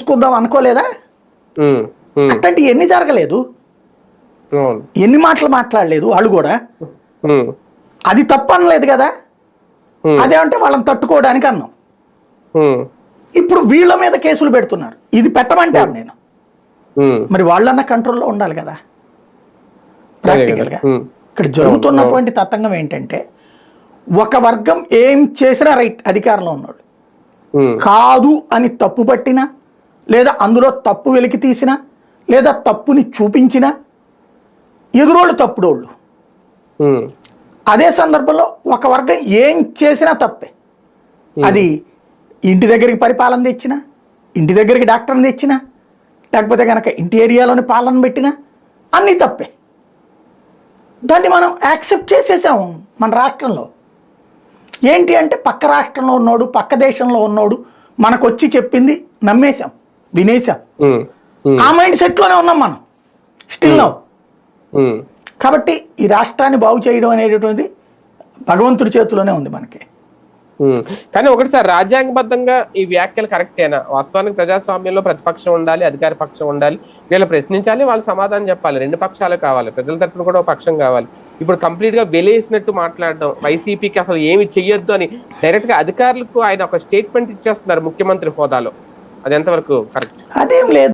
చేసుకుందాం అనుకోలేదా? అట్లాంటి ఎన్ని జరగలేదు, ఎన్ని మాటలు మాట్లాడలేదు వాళ్ళు కూడా. అది తప్పు అనలేదు కదా, అదేమంటే వాళ్ళని తట్టుకోవడానికి అన్నాం. ఇప్పుడు వీళ్ళ మీద కేసులు పెడుతున్నారు, ఇది పెట్టమంటారు నేను. మరి వాళ్ళన్న కంట్రోల్లో ఉండాలి కదా ప్రాక్టికల్గా. ఇక్కడ జరుగుతున్నటువంటి తతంగం ఏంటంటే, ఒక వర్గం ఏం చేసినా రైట్, అధికారంలో ఉన్నాడు కాదు అని తప్పు పట్టినా, లేదా అందులో తప్పు వెలికి తీసినా, లేదా తప్పుని చూపించినా ఎదురోళ్ళు తప్పుడోళ్ళు. అదే సందర్భంలో ఒక వర్గం ఏం చేసినా తప్పే. అది ఇంటి దగ్గరికి పరిపాలన తెచ్చినా, ఇంటి దగ్గరికి డాక్టర్ని తెచ్చినా, లేకపోతే కనుక ఇంటి ఏరియాలోని పాలన పెట్టినా అన్నీ తప్పే. దాన్ని మనం యాక్సెప్ట్ చేసేసాము మన రాష్ట్రంలో. ఏంటి అంటే పక్క రాష్ట్రంలో ఉన్నోడు, పక్క దేశంలో ఉన్నోడు మనకొచ్చి చెప్పింది నమ్మేశాం, వినేశాం. ఆ మైండ్ సెట్లోనే ఉన్నాం మనం స్టిల్ నౌ. కాబట్టి ఈ రాష్ట్రాన్ని బాగు చేయడం అనేటటువంటిది భగవంతుడి చేతిలోనే ఉంది మనకి. కానీ ఒకటి సార్, రాజ్యాంగబద్ధంగా ఈ వ్యాఖ్యలు కరెక్టేనా? వాస్తవానికి ప్రజాస్వామ్యంలో ప్రతిపక్షం ఉండాలి, అధికార పక్షం ఉండాలి, వీళ్ళు ప్రశ్నించాలి, వాళ్ళు సమాధానం చెప్పాలి, రెండు పక్షాలు కావాలి, ప్రజల తరపున కూడా ఒక పక్షం కావాలి. ఇప్పుడు కంప్లీట్ గా వెలేసినట్టు మాట్లాడడం, వైసీపీకి అసలు ఏమి చెయ్యొద్దు అని డైరెక్ట్ గా అధికారులకు ఆయన ఒక స్టేట్మెంట్ ఇచ్చేస్తున్నారు ముఖ్యమంత్రి హోదాలో, అది ఎంతవరకు కరెక్ట్? అదేం లేదు.